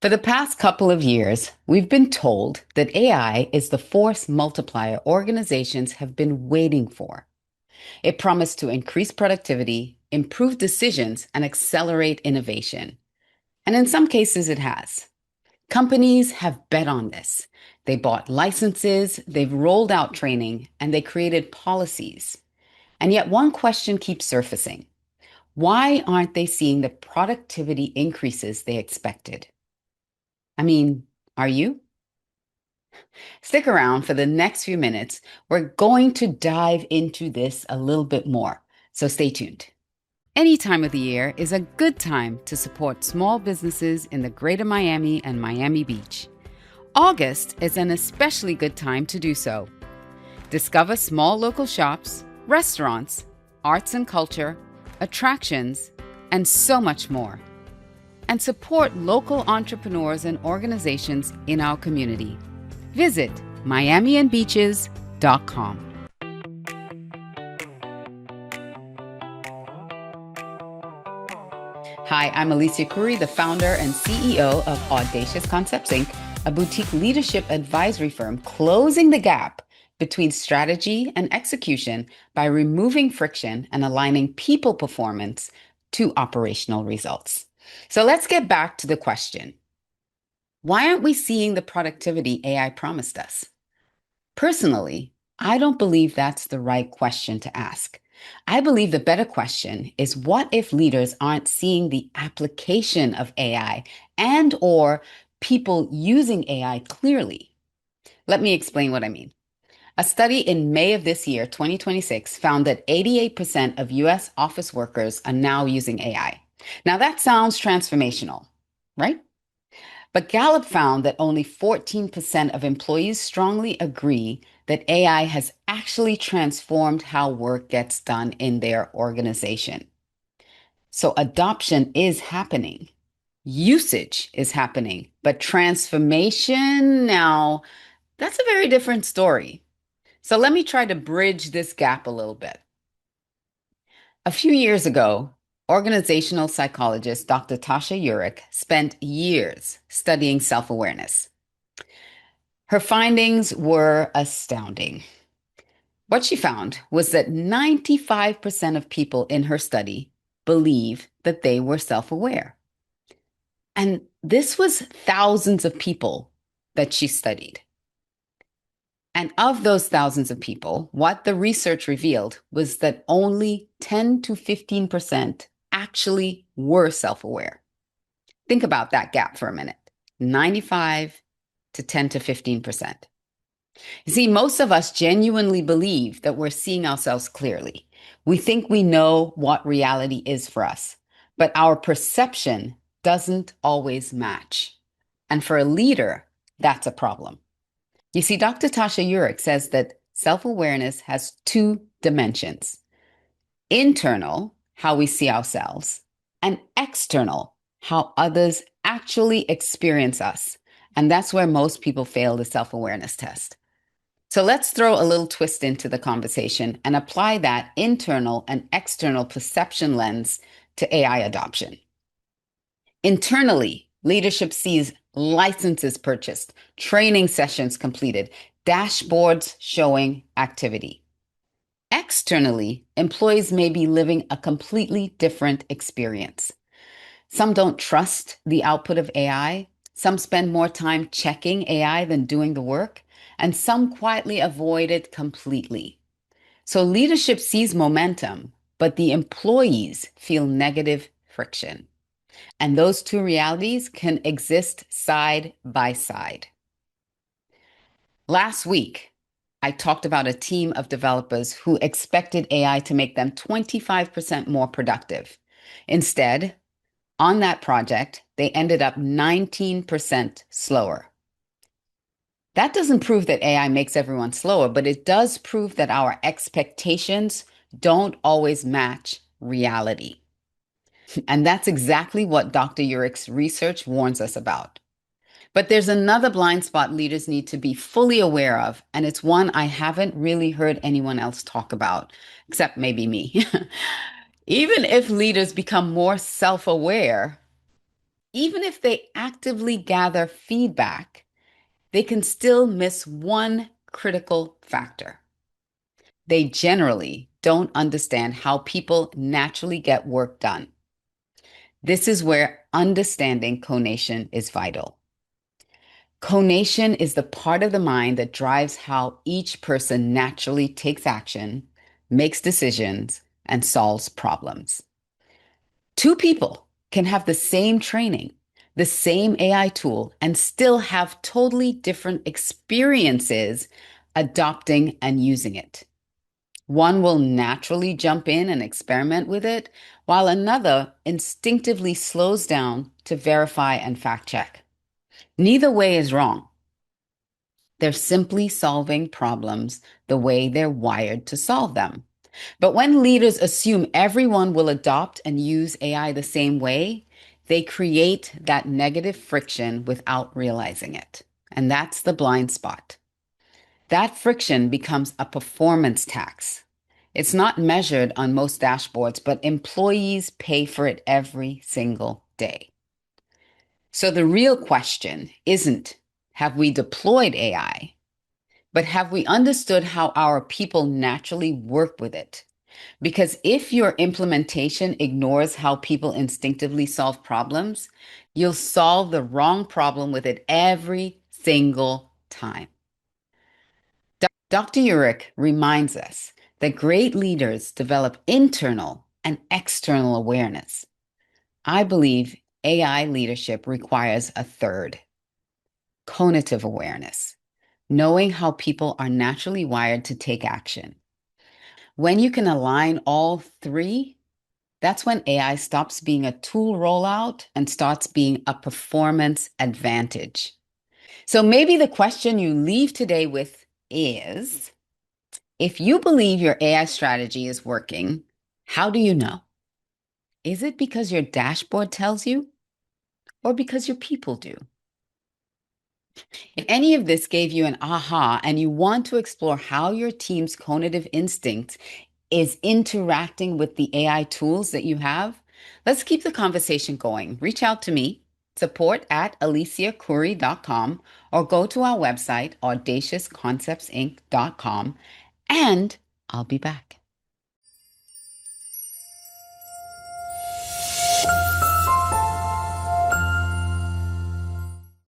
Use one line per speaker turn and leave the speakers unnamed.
For the past couple of years, we've been told that AI is the force multiplier organizations have been waiting for. It promised to increase productivity, improve decisions, and accelerate innovation. And in some cases, it has. Companies have bet on this. They bought licenses, they've rolled out training, and they created policies. And yet, one question keeps surfacing. Why aren't they seeing the productivity increases they expected? I mean, are you? Stick around for the next few minutes. We're going to dive into this a little bit more, so stay tuned. Any time of the year is a good time to support small businesses in the greater Miami and Miami Beach. August is an especially good time to do so. Discover small local shops, restaurants, arts and culture, attractions, and so much more. And support local entrepreneurs and organizations in our community. Visit miamiandbeaches.com. Hi, I'm Alicia Couri, the founder and CEO of Audacious Concepts Inc., a boutique leadership advisory firm closing the gap between strategy and execution by removing friction and aligning people performance to operational results. So let's get back to the question. Why aren't we seeing the productivity AI promised us? Personally, I don't believe that's the right question to ask. I believe the better question is what if leaders aren't seeing the application of AI and or people using AI clearly? Let me explain what I mean. A study in May of this year, 2026, found that 88% of US office workers are now using AI. Now that sounds transformational, right? But Gallup found that only 14% of employees strongly agree that AI has actually transformed how work gets done in their organization. So adoption is happening, usage is happening, but transformation, now, that's a very different story. So let me try to bridge this gap a little bit. A few years ago, organizational psychologist Dr. Tasha Eurich spent years studying self awareness. Her findings were astounding. What she found was that 95% of people in her study believe that they were self aware. And this was thousands of people that she studied. And of those thousands of people, what the research revealed was that only 10 to 15% actually were self aware. Think about that gap for a minute. 95 to 10 to 15%. You see, most of us genuinely believe that we're seeing ourselves clearly. We think we know what reality is for us, but our perception doesn't always match. And for a leader, that's a problem. You see, Dr. Tasha Eurich says that self-awareness has two dimensions: internal, how we see ourselves, and external, how others actually experience us. And that's where most people fail the self-awareness test. So let's throw a little twist into the conversation and apply that internal and external perception lens to AI adoption. Internally, leadership sees licenses purchased, training sessions completed, dashboards showing activity. Externally, employees may be living a completely different experience. Some don't trust the output of AI. Some spend more time checking AI than doing the work, and some quietly avoid it completely. So leadership sees momentum, but the employees feel negative friction. And those two realities can exist side by side. Last week, I talked about a team of developers who expected AI to make them 25% more productive. Instead, on that project, they ended up 19% slower. That doesn't prove that AI makes everyone slower, but it does prove that our expectations don't always match reality. And that's exactly what Dr. Urich's research warns us about. But there's another blind spot leaders need to be fully aware of, and it's one I haven't really heard anyone else talk about, except maybe me. Even if leaders become more self aware, Even if they actively gather feedback, they can still miss one critical factor. They generally don't understand how people naturally get work done. This is where understanding conation is vital. Conation is the part of the mind that drives how each person naturally takes action, makes decisions, and solves problems. Two people can have the same training, the same AI tool, and still have totally different experiences adopting and using it. One will naturally jump in and experiment with it, while another instinctively slows down to verify and fact check. Neither way is wrong. They're simply solving problems the way they're wired to solve them. But when leaders assume everyone will adopt and use AI the same way, they create that negative friction without realizing it. And that's the blind spot. That friction becomes a performance tax. It's not measured on most dashboards, but employees pay for it every single day. So the real question isn't, have we deployed AI, but have we understood how our people naturally work with it? Because if your implementation ignores how people instinctively solve problems, you'll solve the wrong problem with it every single time. Dr. Urich reminds us that great leaders develop internal and external awareness. I believe AI leadership requires a third: conative awareness, knowing how people are naturally wired to take action. When you can align all three, that's when AI stops being a tool rollout and starts being a performance advantage. So maybe the question you leave today with is, if you believe your AI strategy is working, how do you know? Is it because your dashboard tells you, or because your people do? If any of this gave you an aha and you want to explore how your team's conative instinct is interacting with the AI tools that you have, let's keep the conversation going. Reach out to me, support@aliciacouri.com, or go to our website, audaciousconceptsinc.com, and I'll be back.